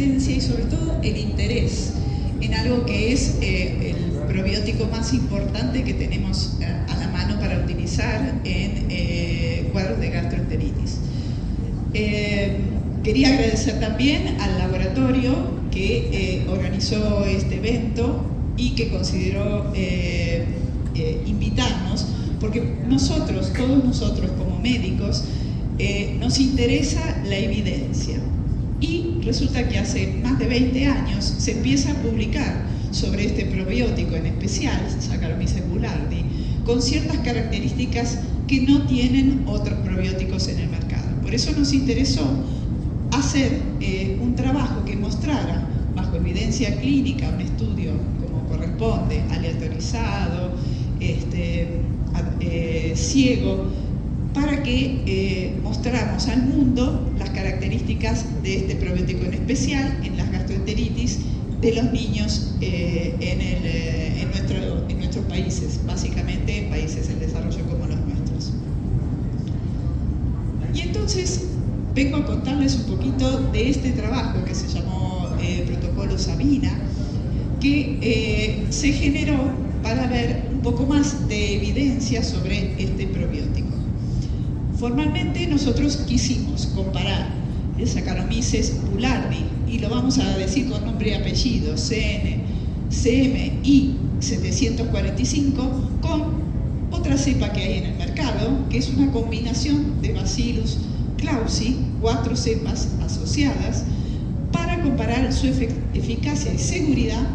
presencia y sobre todo el interés en algo que es el probiótico más importante que tenemos a la mano para utilizar en cuadros de gastroenteritis. Quería agradecer también al laboratorio que organizó este evento y que consideró invitarnos, porque todos nosotros como médicos, nos interesa la evidencia. Y resulta que hace más de 20 años se empieza a publicar sobre este probiótico en especial, Saccharomyces boulardii, con ciertas características que no tienen otros probióticos en el mercado. Por eso nos interesó hacer un trabajo que mostrara, bajo evidencia clínica, un estudio como corresponde, aleatorizado, ciego, para que mostráramos al mundo las características de este probiótico en especial en las gastroenteritis de los niños en nuestros países, básicamente países en desarrollo como los nuestros. Y entonces vengo a contarles un poquito de este trabajo que se llamó Protocolo Sabina, que se generó para ver un poco más de evidencia sobre este probiótico. Formalmente nosotros quisimos comparar el Saccharomyces boulardii, y lo vamos a decir con nombre y apellido, CMI 745, con otra cepa que hay en el mercado, que es una combinación de Bacillus clausi, 4 cepas asociadas, para comparar su eficacia y seguridad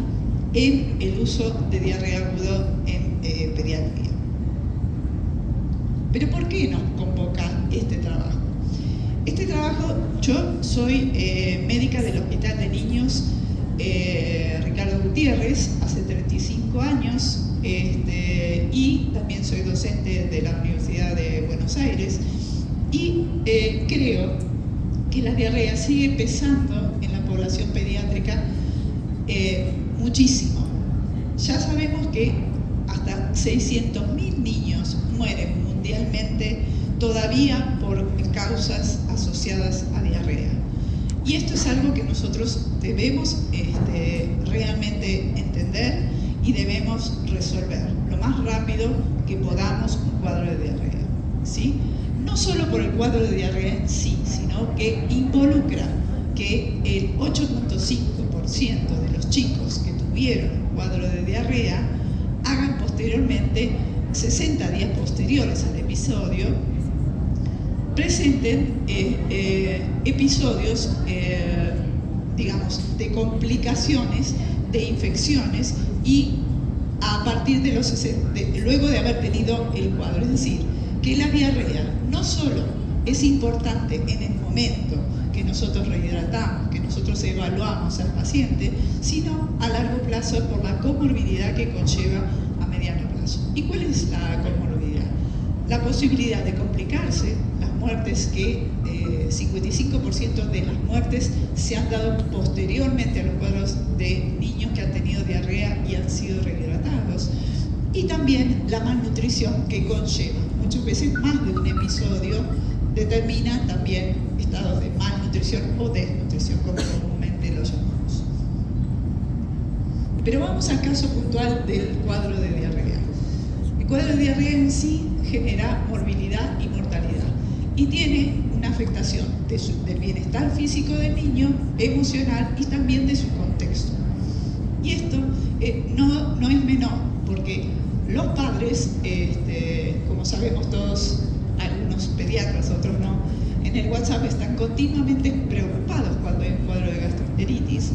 en el uso de diarrea aguda en pediatría. Pero ¿por qué nos convoca este trabajo? Este trabajo, yo soy médica del Hospital de Niños Ricardo Gutiérrez, hace 35 años, y también soy docente de la Universidad de Buenos Aires, y creo que la diarrea sigue pesando en la población pediátrica muchísimo. Ya sabemos que hasta 600.000 niños mueren mundialmente todavía por causas asociadas a diarrea. Y esto es algo que nosotros debemos realmente entender y debemos resolver lo más rápido que podamos un cuadro de diarrea, ¿sí? No solo por el cuadro de diarrea en sí, sino que involucra que el 8.5% de los chicos que tuvieron un cuadro de diarrea hagan posteriormente, 60 días posteriores al episodio, presenten episodios, digamos, de complicaciones, de infecciones, y a partir de luego de haber tenido el cuadro. Es decir, que la diarrea no solo es importante en el momento que nosotros rehidratamos, que nosotros evaluamos al paciente, sino a largo plazo por la comorbilidad que conlleva a mediano plazo. ¿Y cuál es la comorbilidad? La posibilidad de complicarse, las muertes que 55% de las muertes se han dado posteriormente a los cuadros de niños que han tenido diarrea y han sido rehidratados, y también la malnutrición que conlleva. Muchas veces más de un episodio determina también estados de malnutrición o desnutrición, como comúnmente lo llamamos. Pero vamos al caso puntual del cuadro de diarrea. El cuadro de diarrea en sí genera morbilidad y mortalidad, y tiene una afectación del bienestar físico del niño, emocional y también de su contexto. Y esto no es menor, porque los padres, como sabemos todos, algunos pediatras, otros no, en el WhatsApp están continuamente preocupados cuando hay un cuadro de gastroenteritis.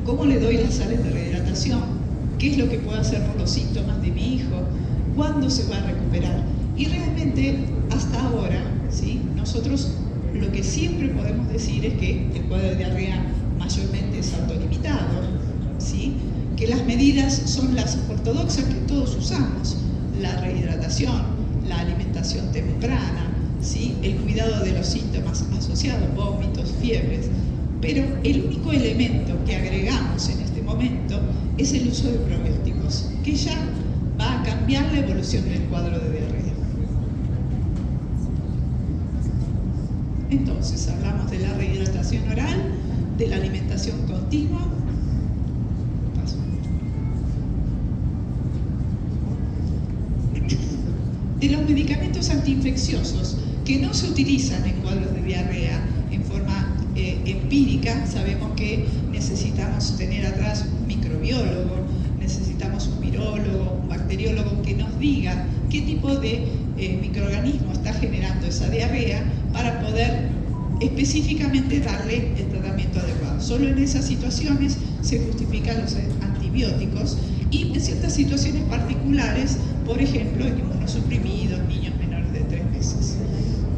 ¿Cómo le doy las sales de rehidratación? ¿Qué es lo que puedo hacer por los síntomas de mi hijo? ¿Cuándo se va a recuperar? Y realmente, hasta ahora, ¿sí?, nosotros lo que siempre podemos decir es que el cuadro de diarrea mayormente es autolimitado, ¿sí?, que las medidas son las ortodoxas que todos usamos: la rehidratación, la alimentación temprana, ¿sí?, el cuidado de los síntomas asociados, vómitos, fiebres. Pero el único elemento que agregamos en este momento es el uso de probióticos, que ya va a cambiar la evolución del cuadro de diarrea. Entonces, hablamos de la rehidratación oral, de la alimentación continua. De los medicamentos antiinfecciosos que no se utilizan en cuadros de diarrea en forma empírica. Sabemos que necesitamos tener atrás un microbiólogo, necesitamos un virólogo, un bacteriólogo que nos diga qué tipo de microorganismo está generando esa diarrea para poder específicamente darle el tratamiento adecuado. Solo en esas situaciones se justifican los antibióticos y en ciertas situaciones particulares, por ejemplo, en inmunosuprimidos, niños menores de 3 meses.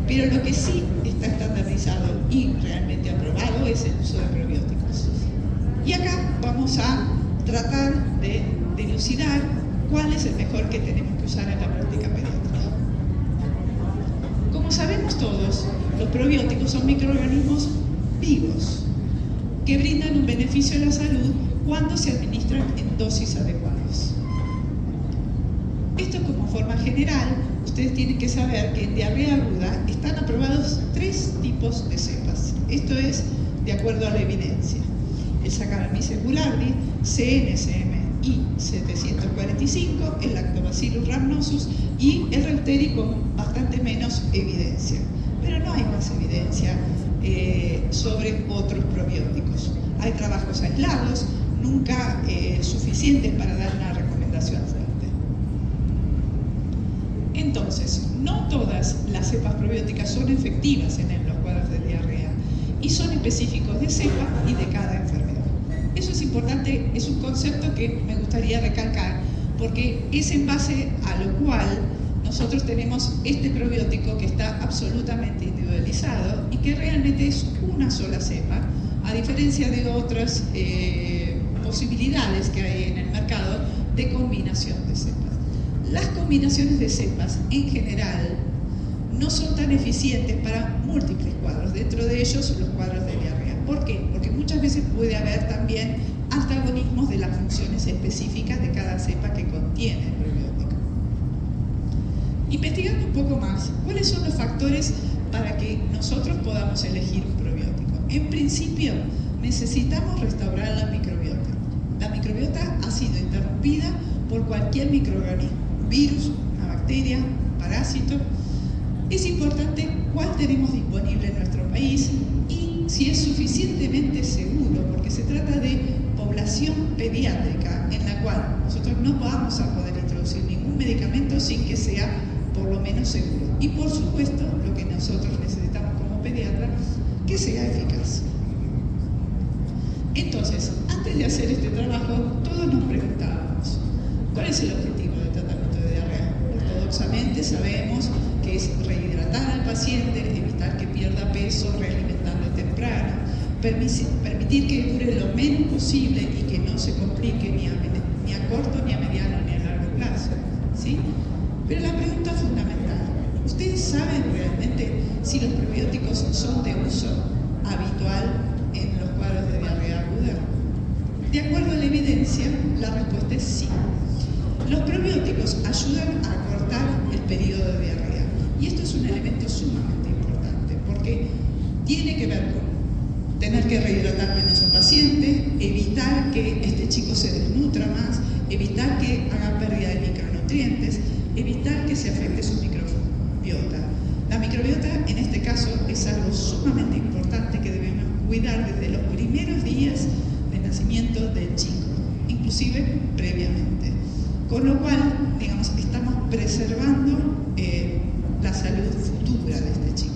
Pero lo que sí está estandarizado y realmente aprobado es el uso de probióticos. Y acá vamos a tratar de dilucidar cuál es el mejor que tenemos que usar en la práctica pediátrica. Como sabemos todos, los probióticos son microorganismos vivos que brindan un beneficio a la salud cuando se administran en dosis adecuadas. Esto como forma general. Ustedes tienen que saber que en diarrea aguda están aprobados 3 tipos de cepas. Esto es de acuerdo a la evidencia. El Saccharomyces boulardii, CNSMI 745, el Lactobacillus rhamnosus y el Reuteri con bastante menos evidencia. Pero no hay más evidencia sobre otros probióticos. Hay trabajos aislados, nunca suficientes para dar una recomendación fuerte. Entonces, no todas las cepas probióticas son efectivas en los cuadros de diarrea y son específicos de cepa y de cada enfermedad. Eso es importante, es un concepto que me gustaría recalcar porque es en base a lo cual nosotros tenemos este probiótico que está absolutamente individualizado y que realmente es una sola cepa, a diferencia de otras posibilidades que hay en el mercado de combinación de cepas. Las combinaciones de cepas en general no son tan eficientes para múltiples cuadros, dentro de ellos los cuadros de diarrea. ¿Por qué? Porque muchas veces puede haber también antagonismos de las funciones específicas de cada cepa que contiene el probiótico. Investigando un poco más, ¿cuáles son los factores para que nosotros podamos elegir un probiótico? En principio, necesitamos restaurar la microbiota. La microbiota ha sido interrumpida por cualquier microorganismo, virus, una bacteria, parásito. Es importante cuál tenemos disponible en nuestro país y si es suficientemente seguro, porque se trata de población pediátrica en la cual nosotros no vamos a poder introducir ningún medicamento sin que sea por lo menos seguro. Y por supuesto, lo que nosotros necesitamos como pediatra, que sea eficaz. Entonces, antes de hacer este trabajo, todos nos preguntábamos, ¿cuál es el objetivo del tratamiento de diarrea? Ortodoxamente sabemos que es rehidratar al paciente, evitar que pierda peso, realimentarlo temprano, permitir que dure lo menos posible y que no se complique ni a corto, ni a mediano, ni a largo plazo, ¿sí? Pero la pregunta fundamental, ¿ustedes saben realmente si los probióticos son de uso habitual en los cuadros de diarrea aguda? De acuerdo a la evidencia, la respuesta es sí. Los probióticos ayudan a acortar el periodo de diarrea y esto es un elemento sumamente importante porque tiene que ver con tener que rehidratar menos al paciente, evitar que este chico se desnutra más, evitar que haga pérdida de micronutrientes, evitar que se afecte su microbiota. La microbiota en este caso es algo sumamente importante que debemos cuidar desde los primeros días de nacimiento del chico, inclusive previamente. Con lo cual, digamos, estamos preservando la salud futura de este chico.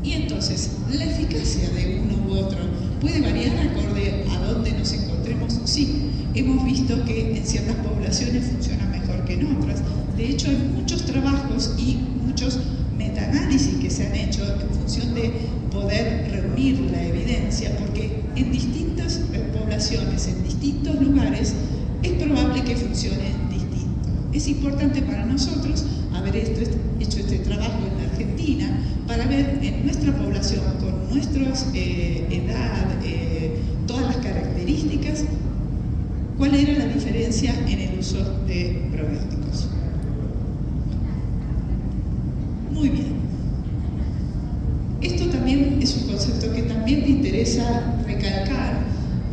Y entonces, la eficacia de uno u otro puede variar acorde a dónde nos encontremos. Sí, hemos visto que en ciertas poblaciones funciona mejor que en otras. De hecho, hay muchos trabajos y muchos metaanálisis que se han hecho en función de poder reunir la evidencia, porque en distintas poblaciones, en distintos lugares, es probable que funcione distinto. Es importante para nosotros haber hecho este trabajo en la Argentina para ver en nuestra población, con nuestra edad, todas las características, cuál era la diferencia en el uso de probióticos. Muy bien. Esto también es un concepto que también me interesa interesa recalcar,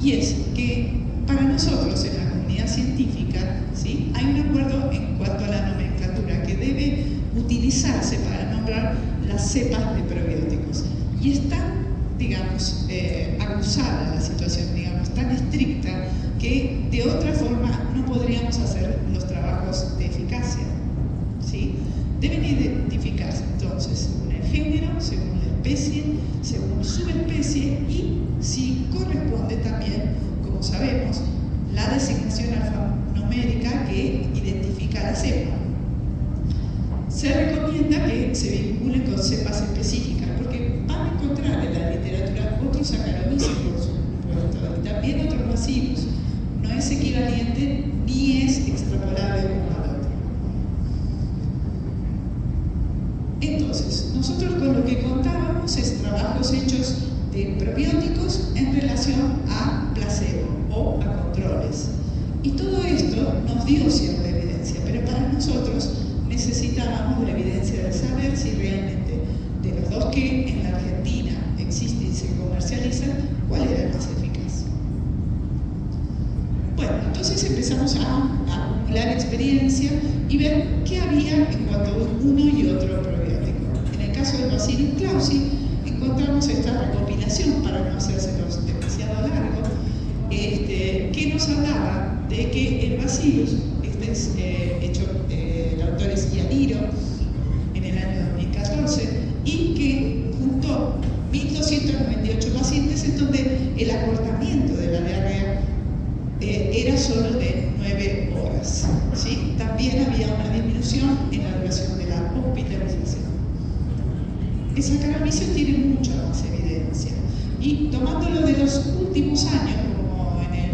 y es que para nosotros en la comunidad científica, ¿sí?, hay un acuerdo en cuanto a la nomenclatura que debe utilizarse para nombrar las cepas de probióticos. Y es tan, digamos, acusada la situación, digamos, tan estricta, que de otra forma no podríamos hacer los trabajos de eficacia, ¿sí? Deben identificarse entonces según el género, según la especie, según subespecie y, si corresponde también, como sabemos, la designación alfanumérica que identifica la cepa. Se recomienda que se vinculen con cepas específicas, porque van a encontrar en la literatura otros Saccharomyces, por supuesto, y también otros bacillus. No es equivalente ni es extrapolable uno al otro. Entonces, nosotros con lo que contábamos es trabajos hechos de probióticos en relación a placebo o a controles. Y todo esto nos dio cierta evidencia, pero para nosotros necesitábamos la evidencia de saber si realmente de los dos que en la Argentina existen y se comercializan, cuál era el más eficaz. Bueno, entonces empezamos a acumular experiencia y ver qué había en cuanto a uno y otro probiótico. En el caso del Bacillus clausi, encontramos esta recopilación, para no hacérselos demasiado largo, que nos hablaba de que el Bacillus, este es hecho, el autor es Ianiro, en el año 2014, y que juntó 1.298 pacientes en donde el acortamiento de la diarrea era solo de 9 horas, ¿sí? También había una disminución en la duración de la hospitalización. El Saccharomyces tiene mucha más evidencia, y tomándolo de los últimos años, como en el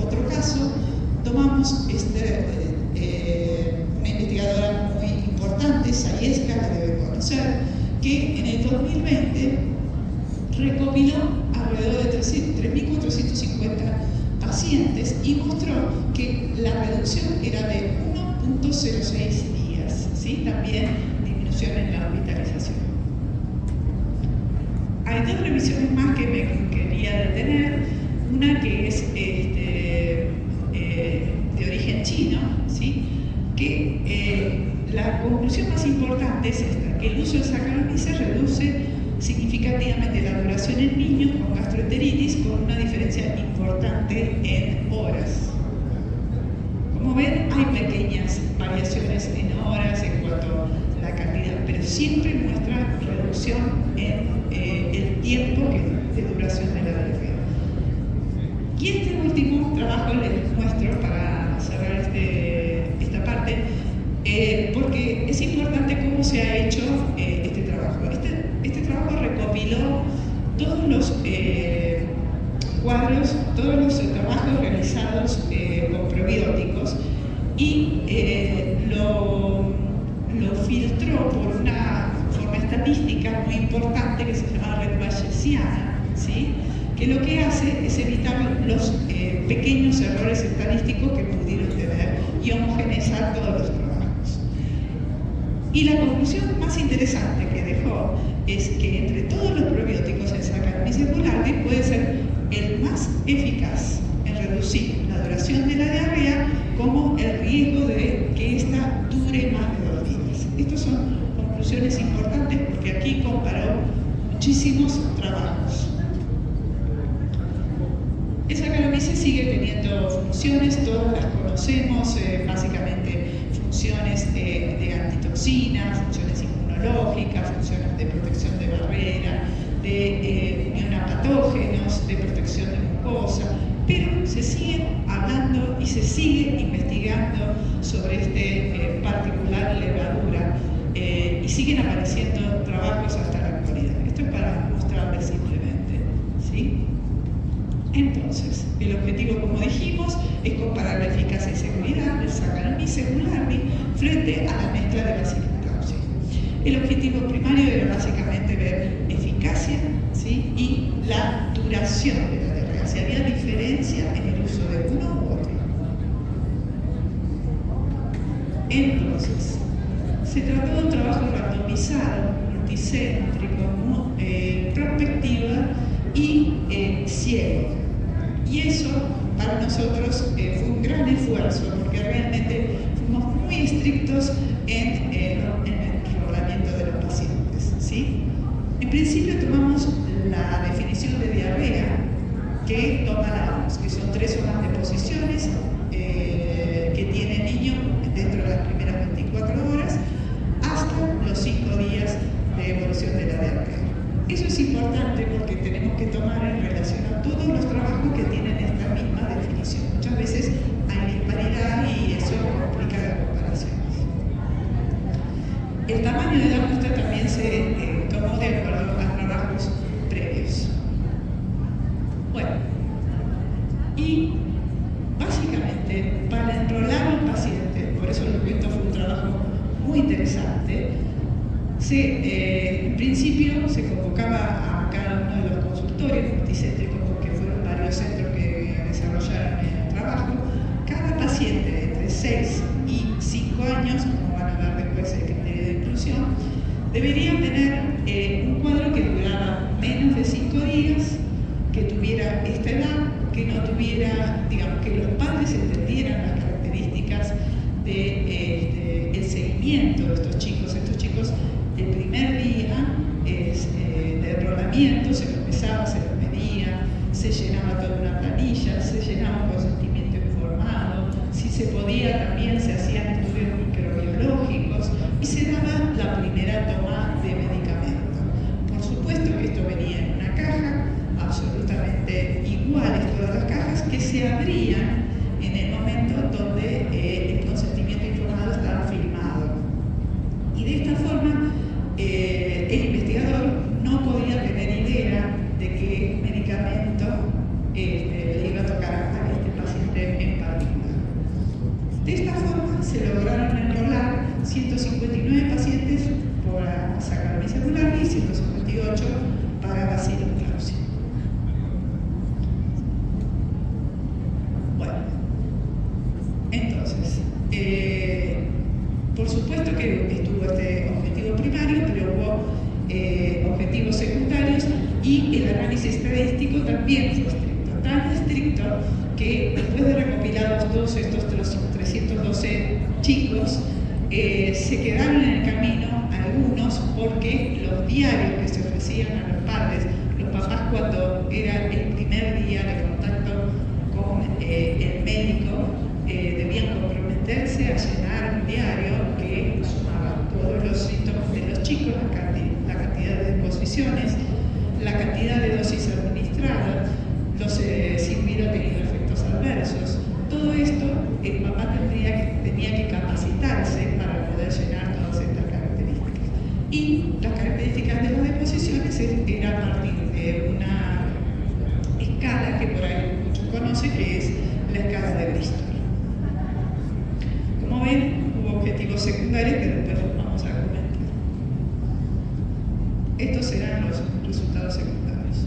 otro caso, tomamos una investigadora muy importante, Zayevska, la debe conocer, que en el 2020 recopiló alrededor de 3.450 pacientes y mostró que la reducción era de 1.06 días, ¿sí? También disminución en la hospitalización. Hay dos revisiones más que me quería detener. Una que es de origen chino, ¿sí? Que la conclusión más importante es esta, que el uso de Saccharomyces reduce significativamente la duración en niños con gastroenteritis, con una diferencia importante en horas. Como ven, hay pequeñas variaciones en horas en cuanto a la cantidad, pero siempre muestra reducción en el tiempo de duración de la diarrea. Y este último trabajo les muestro para cerrar esta parte, porque es importante cómo se ha hecho este trabajo. Este trabajo recopiló todos los cuadros, todos los trabajos realizados con probióticos y lo filtró por una forma estadística muy importante que se llama red bayesiana, ¿sí? Que lo que hace es evitar los pequeños errores estadísticos que pudieron tener y homogeneizar todos los trabajos. Y la conclusión más interesante que dejó es que entre todos los probióticos el Saccharomyces boulardii puede ser el más eficaz en reducir la duración de la diarrea como el riesgo de que ésta dure más de 2 días. Estas son conclusiones importantes porque aquí comparó muchísimos trabajos. El Saccharomyces sigue teniendo funciones, todas las conocemos, básicamente funciones de antitoxina, funciones inmunológicas, funciones de protección de barrera, de unión a patógenos, de protección de mucosa, pero se sigue hablando y se sigue investigando sobre particular levadura y siguen apareciendo trabajos hasta la actualidad. Esto es para mostrarles simplemente, ¿sí? Entonces, el objetivo, como dijimos, es comparar la eficacia y seguridad del Saccharomyces boulardii frente a la mezcla de Bacillus clausi. El objetivo primario era básicamente ver eficacia, ¿sí? Y la duración de la diarrea, si había diferencia en el uso de uno u otro. Entonces, se trató de un trabajo randomizado, multicéntrico, prospectiva, y ciego. Y eso para nosotros fue un gran esfuerzo, porque realmente fuimos muy estrictos en el tratamiento de los pacientes, ¿sí? En principio tomamos la definición de diarrea que toma la OMS, que son 3 zonas de posiciones que tiene el niño dentro de las primeras 24 horas hasta los 5 días de evolución de la diarrea. Eso es importante porque tenemos que tomar en relación a todos los trabajos que tienen esta misma definición. Muchas veces hay disparidad y eso complica la comparación. El tamaño de la muestra también se tomó de acuerdo a trabajos previos. Bueno, y básicamente para enrolar a un paciente, por eso lo que esto fue un trabajo muy interesante, en principio se convocaba a cada uno de los consultorios multicéntricos, porque fueron varios centros que desarrollaron el trabajo. Cada paciente de entre 6 y 5 años, como van a ver después el criterio de inclusión, deberían tener un cuadro que durara menos de 5 días, que tuviera esta edad, que no tuviera, digamos, que los padres entendieran las características del seguimiento de estos chicos. Estos chicos, el primer día de enrolamiento se los pesaba, se los medía, se llenaba toda una planilla, se llenaba un consentimiento informado, si se podía también se hacían estudios microbiológicos y se daba la primera toma de medicamento. Por supuesto que esto venía en una caja, absolutamente iguales todas las cajas, que se abrían en el momento donde el consentimiento informado estaba firmado. Y de esta forma el investigador no podía tener idea de qué medicamento le iba a tocar a este paciente en particular. De esta forma se lograron enrolar 159 pacientes para sacarme celular y 158 para Bacillus clausi. Bueno, entonces, por supuesto que estuvo este objetivo primario, pero hubo objetivos secundarios y el análisis estadístico también fue estricto, tan estricto que después de recopilados todos estos 312 chicos, se quedaron en el camino algunos porque los diarios que se ofrecían a los padres, los papás cuando era el primer día de contacto con el médico, debían comprometerse a llenar un diario que sumaba todos los síntomas de los chicos, la cantidad de deposiciones, la cantidad de dosis administradas, si hubiera tenido efectos adversos. Todo esto el papá tenía que capacitarse para poder llenar todas estas características. Y las características de las deposiciones eran a partir de una escala que por ahí muchos conocen, que es la escala de Bristol. Como ven, hubo objetivos secundarios que después vamos a comentar. Estos serán los resultados secundarios.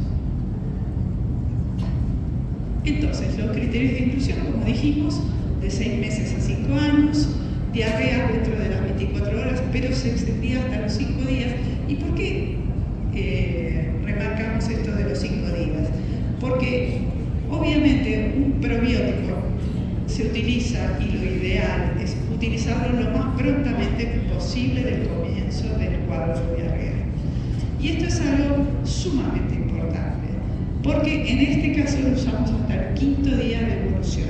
Entonces, los criterios de inclusión, como dijimos, de 6 meses a 5 años, diarrea dentro de las 24 horas, pero se extendía hasta los 5 días. ¿Y por qué remarcamos esto de los 5 días? Porque obviamente un probiótico se utiliza y lo ideal es utilizarlo lo más prontamente posible del comienzo del cuadro de diarrea. Y esto es algo sumamente importante, porque en este caso lo usamos hasta el 5.º día de evolución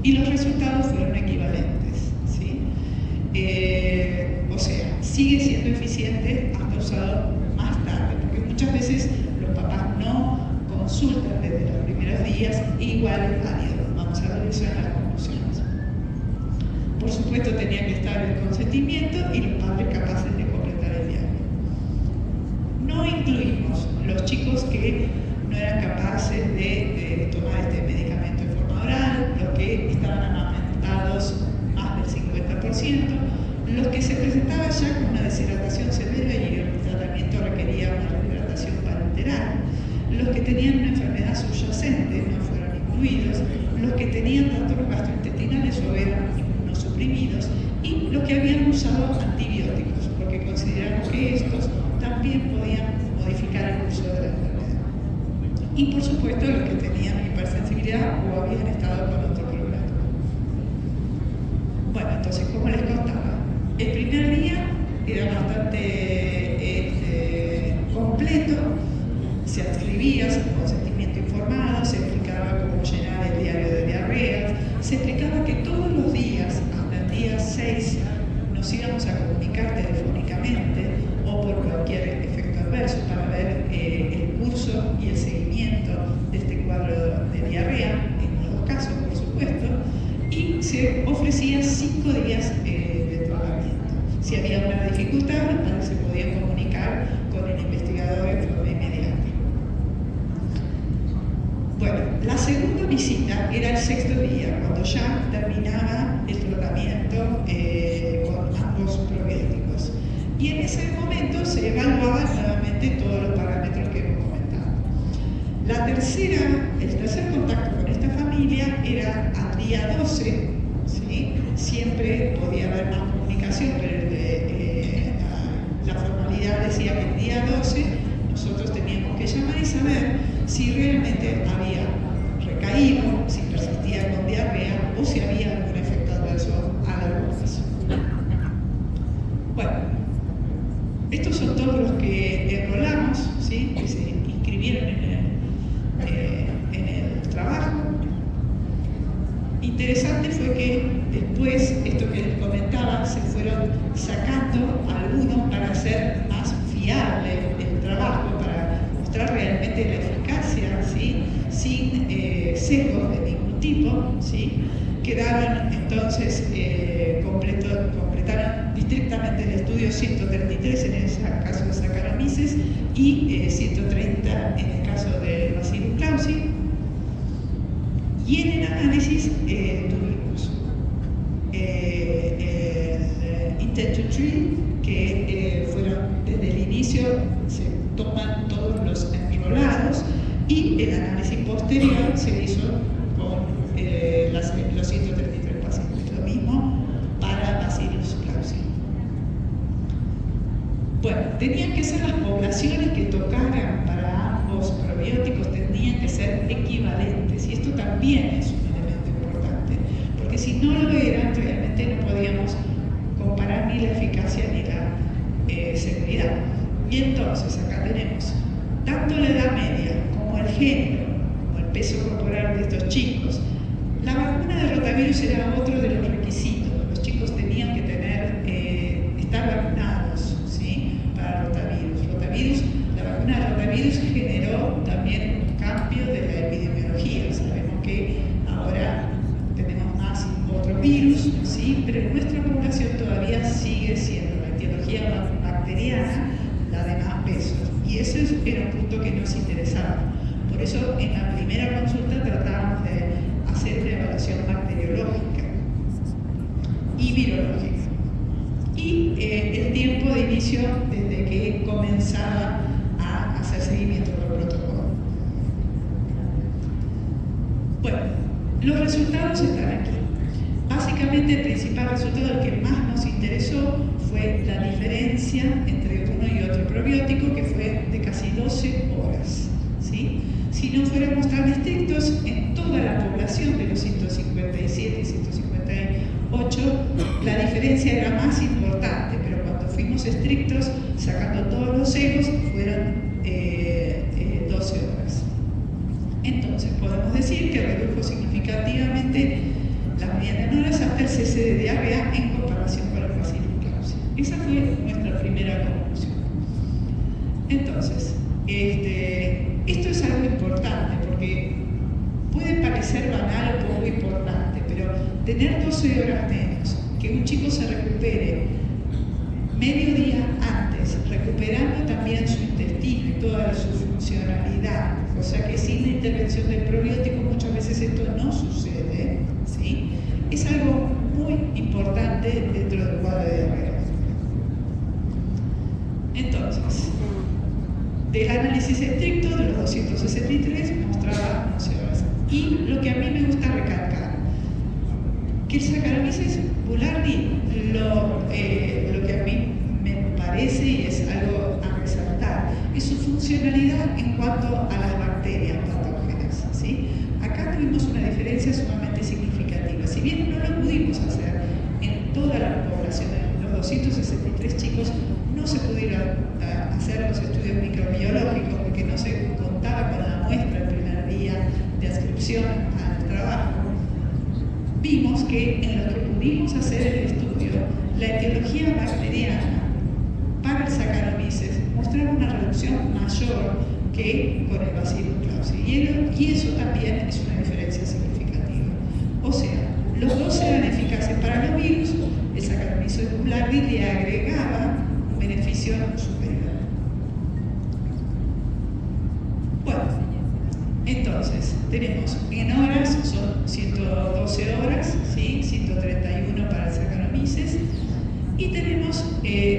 y los resultados fueron equivalentes, ¿sí? O sea, sigue siendo eficiente hasta usado más tarde, porque muchas veces los papás no consultan desde los primeros días, igual vamos a ver eso en las conclusiones. Por supuesto tenía que estar el consentimiento y los padres capaces de completar el diario. No incluimos los chicos que no eran capaces de tomar este medicamento de forma oral, los que estaban amamentados más del 50%, los que se presentaban ya con una deshidratación severa y el tratamiento requería una rehidratación parenteral, los que tenían una enfermedad subyacente no fueron incluidos, los que tenían trastornos gastrointestinales o eran inmunosuprimidos y los que habían usado antibióticos, porque consideraron que estos también podían modificar el curso de la enfermedad. y por supuesto los que tenían hipersensibilidad o habían estado con otro programa. Bueno, entonces, como les contaba, el primer día era bastante completo, se escribía sin consentimiento informado, se explicaba cómo llenar el diario de diarreas, se explicaba que todos los días, hasta el día 6, nos íbamos a comunicar telefónicamente o por cualquier efecto adverso para ver el curso y el seguimiento de este cuadro de diarrea, en los dos casos, por supuesto, y se ofrecían 5 días de tratamiento. Si había una dificultad, los padres se podían comunicar con el investigador en forma inmediata. Bueno, la segunda visita era el 6.º día, cuando ya terminaba el tratamiento con ambos probióticos. Y en ese momento se evaluaban nuevamente todos los parámetros que hemos comentado. El tercer contacto con esta familia era al día 12, ¿sí? Siempre podía haber más comunicación, pero la formalidad decía que el día 12 nosotros teníamos que llamar y saber si realmente había recaído, si persistía con diarrea o si había algún efecto adverso a largo plazo. Bueno, estos son todos los que enrolamos, ¿sí? Que se inscribieron en el trabajo. Interesante fue que después, esto que les comentaba, se fueron sacando algunos para hacer más fiable el trabajo, para mostrar realmente la eficacia, ¿sí? Sin sesgos de ningún tipo, ¿sí? Quedaron entonces, completaron estrictamente el estudio 133 en el caso de Saccharomyces y 130 en el caso de Bacillus clausii. Y en el análisis tuvimos el intent to treat, que fueron desde el inicio, se toman todos los enrolados, y el análisis posterior se hizo con los 133 pacientes. Lo mismo para Bacillus clausii. Bueno, tenían que ser las poblaciones que tocaran para ambos probióticos, tenían que ser equivalentes, y esto también es un elemento importante, porque si no lo eran, realmente no podíamos comparar ni la eficacia ni la seguridad. Y entonces acá tenemos tanto la edad media como el género, como el peso corporal de estos chicos. La vacuna de rotavirus era otro de los requisitos. Los chicos tenían que estar vacunados, ¿sí? Para rotavirus. La vacuna de rotavirus generó también un cambio de la epidemiología. Sabemos que ahora tenemos más otros virus, ¿sí? Pero en nuestra población todavía sigue siendo la etiología bacteriana la de más peso. Y ese era un punto que nos interesaba. Por eso en la primera consulta tratábamos de hacer una evaluación bacteriológica y virológica. Y el tiempo de inicio desde que comenzaba a hacer seguimiento por protocolo. Bueno, los resultados están aquí. Básicamente el principal resultado, el que más nos interesó, fue la diferencia entre uno y otro probiótico, que fue de casi 12 horas. ¿Sí? Si no fuéramos tan estrictos, en toda la población de los 157 y 158, la diferencia era más importante, pero cuando fuimos estrictos, sacando todos los sesgos, fueron 12 horas. Entonces, podemos decir que redujo significativamente las medianas horas hasta el cese de diarrea en comparación con el Bacillus clausii. Esa fue nuestra primera conclusión. Entonces, esto es algo importante porque puede parecer banal o poco importante, pero tener 12 horas menos, que un chico se recupere medio día antes, recuperando también su intestino y toda su funcionalidad, o sea que sin la intervención del probiótico muchas veces esto no sucede, ¿sí? Es algo muy importante dentro del cuadro de diarrea. Entonces, del análisis estricto de los 263 mostraba 11 horas. Y lo que a mí me gusta recalcar, que el Saccharomyces boulardii, lo que a mí me parece y es algo a resaltar, es su funcionalidad en cuanto a las vacunas. bacterias patógenas, ¿sí? Acá tuvimos una diferencia sumamente significativa. Si bien no lo pudimos hacer en toda la población, en los 263 chicos, no se pudieron hacer los estudios microbiológicos porque no se contaba con la muestra el primer día de adscripción al trabajo. Vimos que en los que pudimos hacer el estudio, la etiología bacteriana para el Saccharomyces mostraba una reducción mayor que con el Bacillus clausii, y eso también es una diferencia significativa. O sea, los dos eran eficaces para los virus, el Saccharomyces boulardii le agregaba un beneficio superior. Bueno, entonces, tenemos en horas, son 112 horas, ¿sí? 131 para el Saccharomyces, y tenemos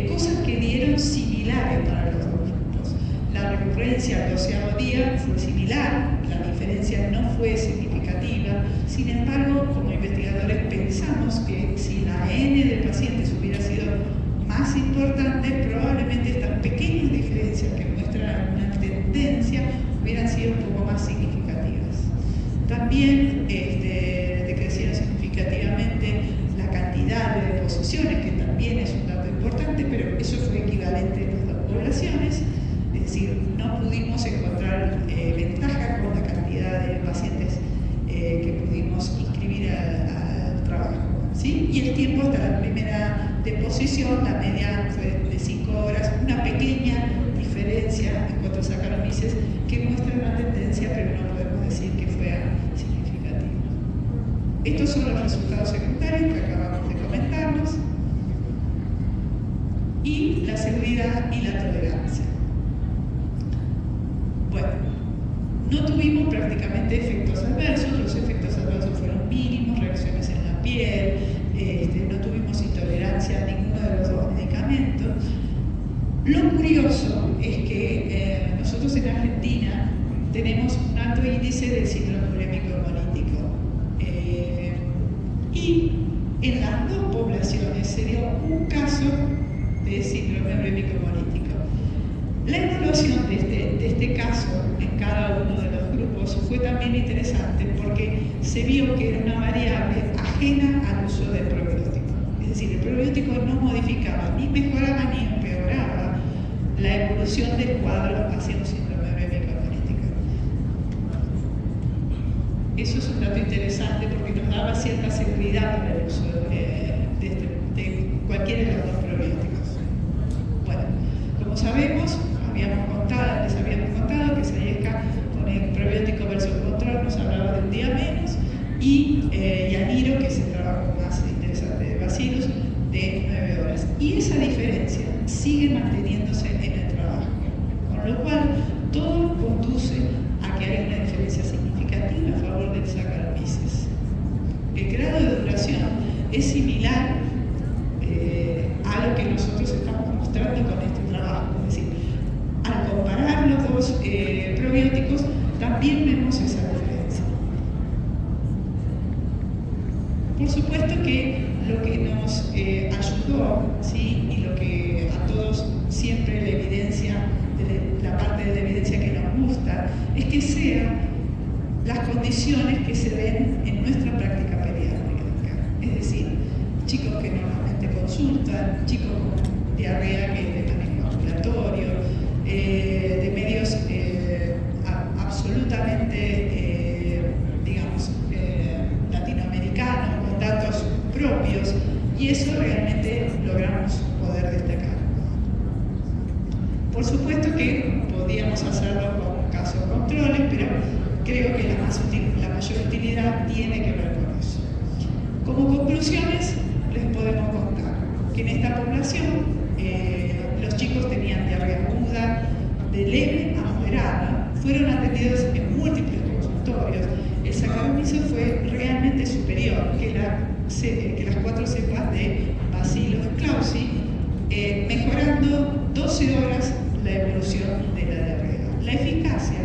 cosas que dieron similares para los dos grupos. La recurrencia al 12º día fue similar, la diferencia no fue significativa. Sin embargo, como investigadores pensamos que si la N de pacientes hubiera sido más importante, probablemente estas pequeñas diferencias que muestran una tendencia hubieran sido un poco más significativas. También decrecieron significativamente la cantidad de deposiciones, que también es un dato importante, pero eso fue equivalente en las dos poblaciones, es decir, no pudimos encontrar ventaja con la cantidad de pacientes que pudimos inscribir al trabajo, ¿sí? Y el tiempo hasta la primera deposición, la media fue de 5 horas, una pequeña diferencia en cuanto a Saccharomyces que muestra una tendencia, pero no podemos decir que fuera significativa. Estos son los resultados secundarios que acabamos de comentarnos, y la seguridad y la tolerancia. Bueno, no tuvimos prácticamente efectos adversos, los efectos adversos fueron mínimos, reacciones en la piel, no tuvimos intolerancia a ninguno de los dos medicamentos. Lo curioso es que nosotros en Argentina tenemos un alto índice de síndrome urémico hemolítico, y en las dos poblaciones se dio un caso de síndrome urémico hemolítico. La evaluación de este caso en cada uno de los grupos fue también interesante porque se vio que era una variable ajena al uso del probiótico. Es decir, el probiótico no modificaba, ni mejoraba, ni empeoraba la evolución del cuadro hacia un síndrome urémico hemolítico. Eso es un dato interesante porque nos daba cierta seguridad para el uso de cualquiera de los dos probióticos. Bueno, como sabemos, les habíamos contado que Zayesca con el probiótico versus control nos hablaba de un día menos, y Yaniro, que es el trabajo más interesante de Bacillus, de 9 horas. Y esa diferencia sigue manteniéndose en el trabajo, con lo cual todo conduce a que haya una diferencia significativa a favor del Saccharomyces. El grado de duración es similar a lo que nosotros estamos mostrando con este trabajo. Es decir, al comparar los dos probióticos, también vemos esa diferencia. Por supuesto que lo que nos ayudó, ¿sí? Y lo que a todos siempre la evidencia, la parte de la evidencia que nos gusta, es que sean las condiciones que se ven en nuestra práctica pediátrica. Es decir, chicos que normalmente consultan, chicos con diarrea que de manejo ambulatorio, de medios absolutamente, latinoamericanos, con datos propios, y eso realmente logramos poder destacar. Por supuesto que podíamos hacerlo con casos controles, pero creo que la mayor utilidad tiene que ver con eso. Como conclusiones, les podemos contar que en esta población los chicos tenían diarrea aguda, de leve a moderada, fueron atendidos en múltiples consultorios. El Saccharomyces fue realmente superior que las 4 cepas de Bacillus clausii, mejorando 12 horas la evolución de la diarrea. La eficacia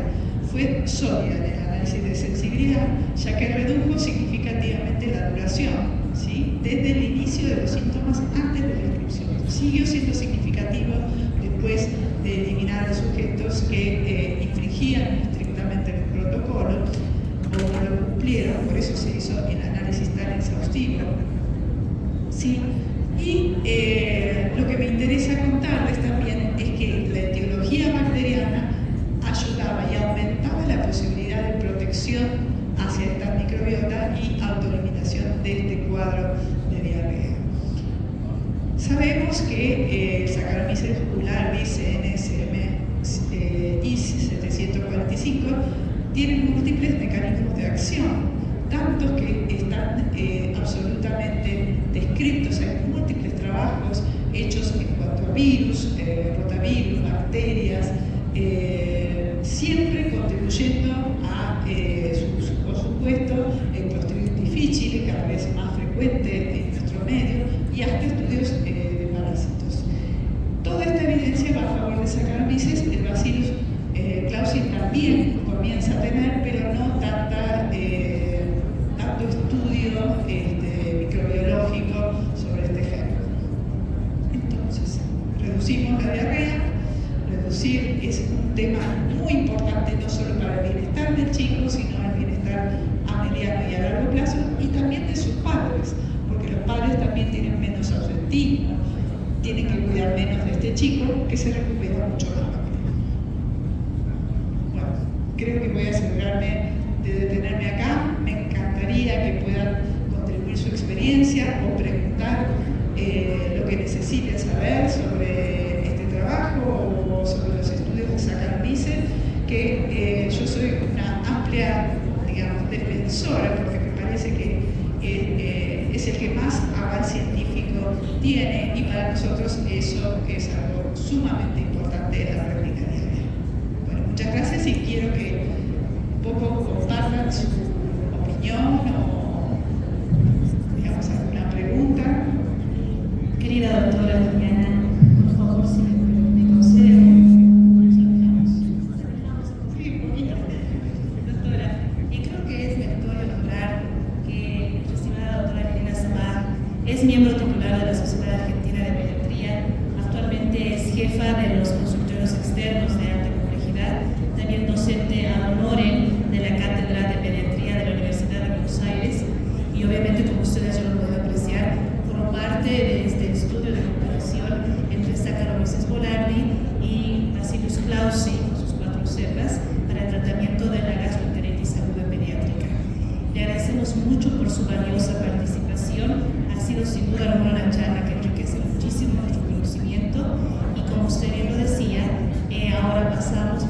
fue sólida en el análisis de sensibilidad, ya que redujo significativamente la duración, ¿sí? Desde el inicio de los síntomas antes de la inscripción. Siguió siendo significativo después de eliminar a los sujetos que infringían estrictamente cumplieron, por eso se hizo el análisis tan exhaustivo. ¿Sí? Y lo que me interesa contarles también es que la etiología bacteriana ayudaba y aumentaba la posibilidad de protección hacia esta microbiota y autoeliminación de este cuadro de diarrea. Sabemos que el Saccharomyces boulardii CNSM IS 745 tiene múltiples mecanismos de acción, tantos que están absolutamente descritos. Hay múltiples trabajos hechos en cuanto a virus, rotavirus, bacterias, siempre contribuyendo a, por supuesto, el Clostridium difficile, cada vez más frecuente en nuestro medio, y hasta estudios de parásitos. Toda esta evidencia va a favor de Saccharomyces. El Bacillus clausii también comienza a tener, pero no tanto estudio microbiológico sobre este género. Entonces, reducimos la diarrea. Reducir es un tema muy importante, no solo para el bienestar del chico, sino el bienestar a mediano y a largo plazo, y también de sus padres, porque los padres también tienen menos autoestima, tienen que cuidar menos de este chico, que se recupera mucho más rápido. Bueno, creo que voy a asegurarme de detenerme acá. Me encantaría que puedan contribuir su experiencia o preguntar lo que necesiten saber sobre este trabajo o sobre los estudios de Saccharomyces, que yo soy una amplia, digamos, defensora, porque me parece que es el que más aval científico tiene, y para nosotros eso es algo sumamente importante en la práctica diaria. Bueno, muchas gracias, y quiero que un poco compartan su opinión o, digamos, alguna pregunta. Querida doctora Liliana, por favor, si me concede. Sí, un poquito. Doctora, creo que es meritorio nombrar que la estimada doctora Liliana Samar es miembro titular de la Sociedad Argentina de Pediatría, actualmente es jefa de los consultorios externos de alta complejidad, también docente ad honorem de la Cátedra de Pediatría de la Universidad de Buenos Aires, y obviamente, como ustedes ya lo pueden apreciar, forma parte de este estudio de comparación entre Saccharomyces boulardii y Bacillus clausii, sus 4 cepas, para el tratamiento de la gastroenteritis aguda pediátrica. Le agradecemos mucho por su valiosa participación. Ha sido sin duda alguna una charla que enriquece muchísimo nuestro conocimiento, y como usted bien lo decía, ahora pasamos